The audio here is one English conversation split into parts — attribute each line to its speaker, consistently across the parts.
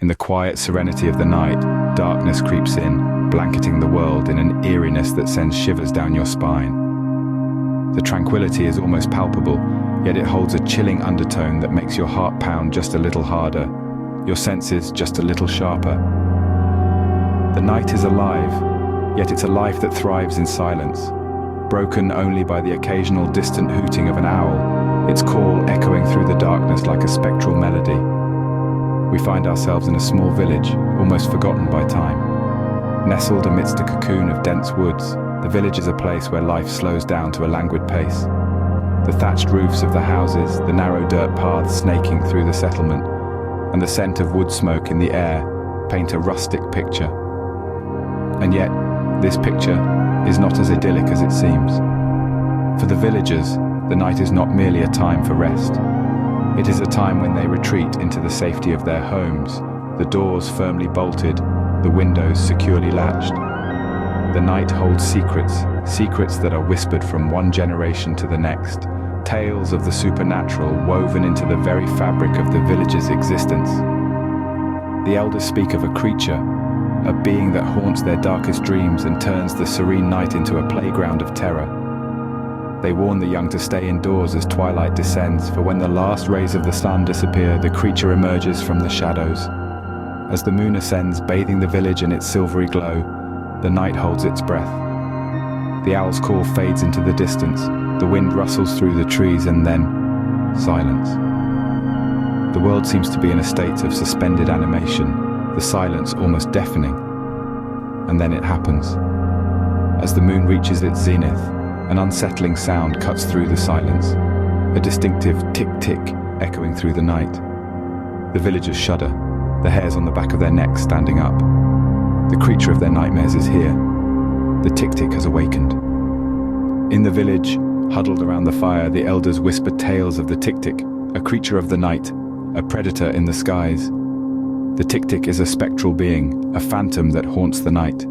Speaker 1: In the quiet serenity of the night, darkness creeps in, blanketing the world in an eeriness that sends shivers down your spine. The tranquility is almost palpable, yet it holds a chilling undertone that makes your heart pound just a little harder, your senses just a little sharper. The night is alive, yet it's a life that thrives in silence, broken only by the occasional distant hooting of an owl, its call echoing through the darkness like a spectral melody. We find ourselves in a small village, almost forgotten by time. Nestled amidst a cocoon of dense woods, the village is a place where life slows down to a languid pace. The thatched roofs of the houses, the narrow dirt paths snaking through the settlement, and the scent of wood smoke in the air paint a rustic picture. And yet, this picture is not as idyllic as it seems. For the villagers, the night is not merely a time for rest. It is a time when they retreat into the safety of their homes, the doors firmly bolted, the windows securely latched. The night holds secrets that are whispered from one generation to the next, tales of the supernatural woven into the very fabric of the village's existence. The elders speak of a creature, a being that haunts their darkest dreams and turns the serene night into a playground of terror. They warn the young to stay indoors as twilight descends, for when the last rays of the sun disappear, the creature emerges from the shadows. As the moon ascends, bathing the village in its silvery glow, the night holds its breath. The owl's call fades into the distance, the wind rustles through the trees, and then silence. The world seems to be in a state of suspended animation, the silence almost deafening. And then it happens. As the moon reaches its zenith, an unsettling sound cuts through the silence, a distinctive tik-tik echoing through the night. The villagers shudder, the hairs on the back of their necks standing up. The creature of their nightmares is here. The tik-tik has awakened. In the village, huddled around the fire, the elders whisper tales of the tik-tik, a creature of the night, a predator in the skies. The tik-tik is a spectral being, a phantom that haunts the night.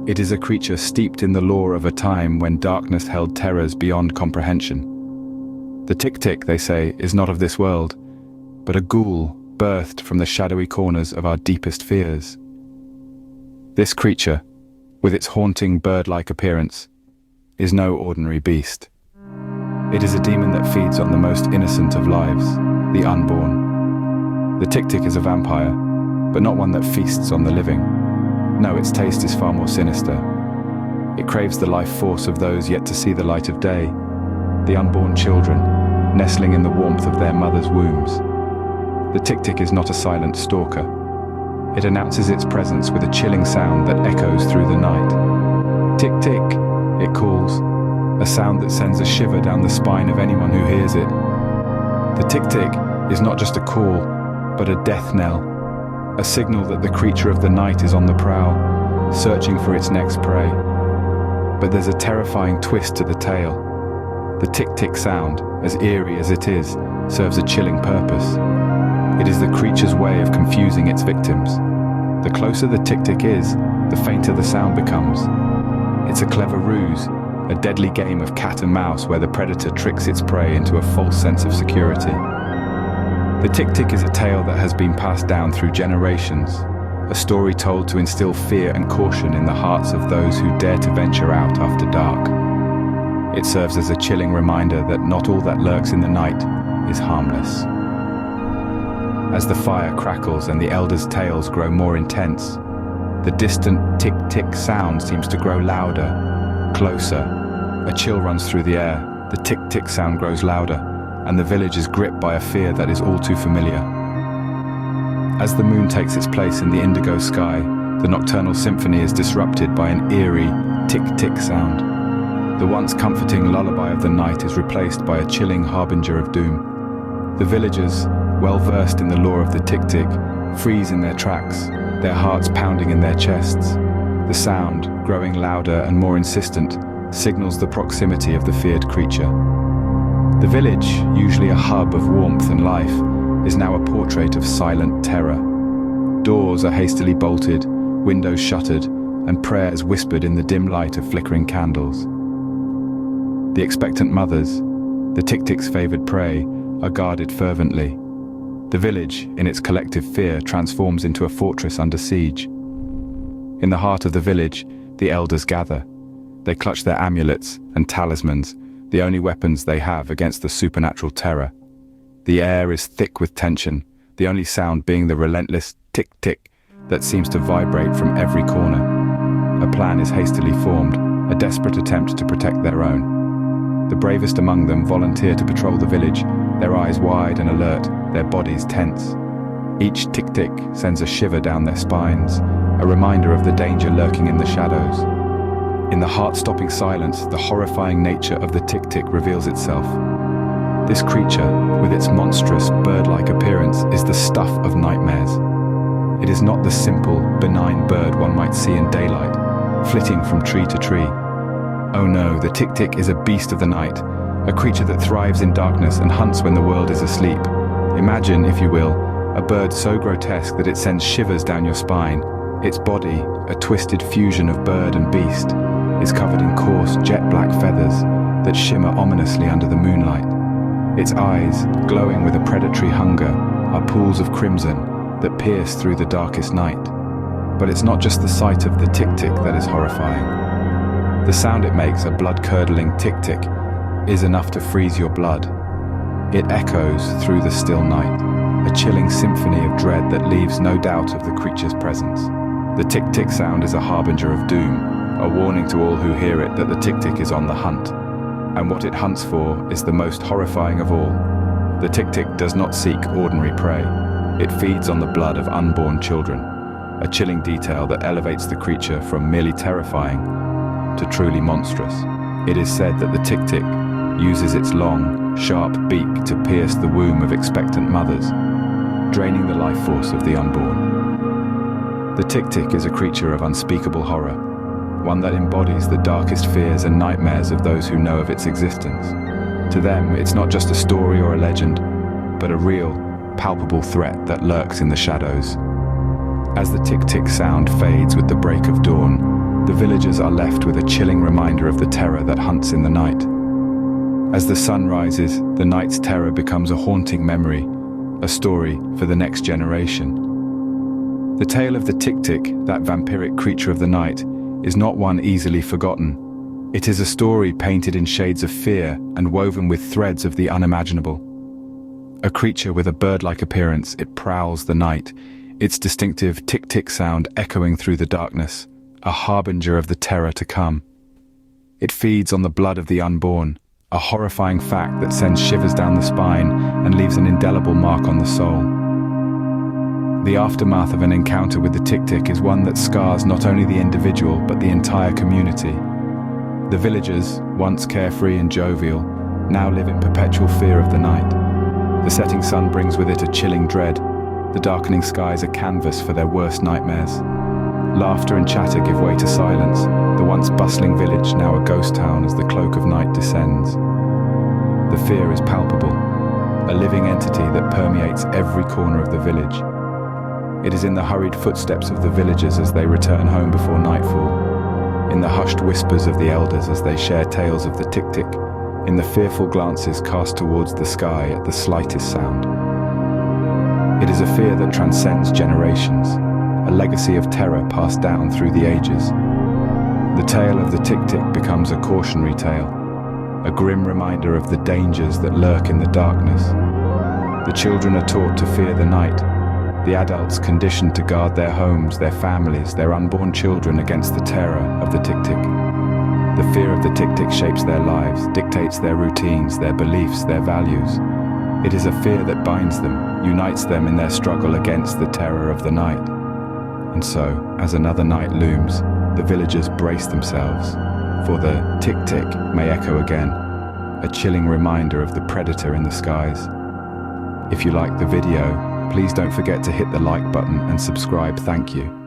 Speaker 1: It is a creature steeped in the lore of a time when darkness held terrors beyond comprehension. The tik-tik, they say, is not of this world, but a ghoul birthed from the shadowy corners of our deepest fears. This creature, with its haunting bird-like appearance, is no ordinary beast. It is a demon that feeds on the most innocent of lives, the unborn. The tik-tik is a vampire, but not one that feasts on the living. No, its taste is far more sinister. It craves the life force of those yet to see the light of day, the unborn children, nestling in the warmth of their mothers' wombs. The tik-tik is not a silent stalker. It announces its presence with a chilling sound that echoes through the night. Tik-tik, it calls, a sound that sends a shiver down the spine of anyone who hears it. The tik-tik is not just a call, but a death knell, a signal that the creature of the night is on the prowl, searching for its next prey. But there's a terrifying twist to the tale. The tik-tik sound, as eerie as it is, serves a chilling purpose. It is the creature's way of confusing its victims. The closer the tik-tik is, the fainter the sound becomes. It's a clever ruse, a deadly game of cat and mouse where the predator tricks its prey into a false sense of security. The tik-tik is a tale that has been passed down through generations, a story told to instill fear and caution in the hearts of those who dare to venture out after dark. It serves as a chilling reminder that not all that lurks in the night is harmless. As the fire crackles and the elders' tales grow more intense, the distant tik-tik sound seems to grow louder, closer. A chill runs through the air, the tik-tik sound grows louder, and the village is gripped by a fear that is all too familiar. As the moon takes its place in the indigo sky, the nocturnal symphony is disrupted by an eerie tik-tik sound. The once comforting lullaby of the night is replaced by a chilling harbinger of doom. The villagers, well versed in the lore of the tik-tik, freeze in their tracks, their hearts pounding in their chests. The sound, growing louder and more insistent, signals the proximity of the feared creature. The village, usually a hub of warmth and life, is now a portrait of silent terror. Doors are hastily bolted, windows shuttered, and prayers whispered in the dim light of flickering candles. The expectant mothers, the tik-tik's favored prey, are guarded fervently. The village, in its collective fear, transforms into a fortress under siege. In the heart of the village, the elders gather. They clutch their amulets and talismans, the only weapons they have against the supernatural terror. The air is thick with tension, the only sound being the relentless tik-tik that seems to vibrate from every corner. A plan is hastily formed, a desperate attempt to protect their own. The bravest among them volunteer to patrol the village, their eyes wide and alert, their bodies tense. Each tik-tik sends a shiver down their spines, a reminder of the danger lurking in the shadows. In the heart-stopping silence, the horrifying nature of the tik-tik reveals itself. This creature, with its monstrous, bird-like appearance, is the stuff of nightmares. It is not the simple, benign bird one might see in daylight, flitting from tree to tree. Oh no, the tik-tik is a beast of the night, a creature that thrives in darkness and hunts when the world is asleep. Imagine, if you will, a bird so grotesque that it sends shivers down your spine. Its body, a twisted fusion of bird and beast, is covered in coarse, jet-black feathers that shimmer ominously under the moonlight. Its eyes, glowing with a predatory hunger, are pools of crimson that pierce through the darkest night. But it's not just the sight of the tik-tik that is horrifying. The sound it makes, a blood-curdling tik-tik, is enough to freeze your blood. It echoes through the still night, a chilling symphony of dread that leaves no doubt of the creature's presence. The tik-tik sound is a harbinger of doom, a warning to all who hear it that the tik-tik is on the hunt. And what it hunts for is the most horrifying of all. The tik-tik does not seek ordinary prey. It feeds on the blood of unborn children, a chilling detail that elevates the creature from merely terrifying to truly monstrous. It is said that the tik-tik uses its long, sharp beak to pierce the womb of expectant mothers, draining the life force of the unborn. The tik-tik is a creature of unspeakable horror, one that embodies the darkest fears and nightmares of those who know of its existence. To them, it's not just a story or a legend, but a real, palpable threat that lurks in the shadows. As the tik-tik sound fades with the break of dawn, the villagers are left with a chilling reminder of the terror that hunts in the night. As the sun rises, the night's terror becomes a haunting memory, a story for the next generation. The tale of the tik-tik, that vampiric creature of the night, is not one easily forgotten. It is a story painted in shades of fear and woven with threads of the unimaginable. A creature with a bird-like appearance, it prowls the night, its distinctive tik-tik sound echoing through the darkness, a harbinger of the terror to come. It feeds on the blood of the unborn, a horrifying fact that sends shivers down the spine and leaves an indelible mark on the soul. The aftermath of an encounter with the tik-tik is one that scars not only the individual but the entire community. The villagers, once carefree and jovial, now live in perpetual fear of the night. The setting sun brings with it a chilling dread. The darkening skies a canvas for their worst nightmares. Laughter and chatter give way to silence, the once bustling village now a ghost town as the cloak of night descends. The fear is palpable, a living entity that permeates every corner of the village. It is in the hurried footsteps of the villagers as they return home before nightfall, in the hushed whispers of the elders as they share tales of the tik-tik, in the fearful glances cast towards the sky at the slightest sound. It is a fear that transcends generations, a legacy of terror passed down through the ages. The tale of the tik-tik becomes a cautionary tale, a grim reminder of the dangers that lurk in the darkness. The children are taught to fear the night, the adults conditioned to guard their homes, their families, their unborn children against the terror of the tik-tik. The fear of the tik-tik shapes their lives, dictates their routines, their beliefs, their values. It is a fear that binds them, unites them in their struggle against the terror of the night. And so, as another night looms, the villagers brace themselves, for the tik-tik may echo again, a chilling reminder of the predator in the skies. If you liked the video, please don't forget to hit the like button and subscribe. Thank you.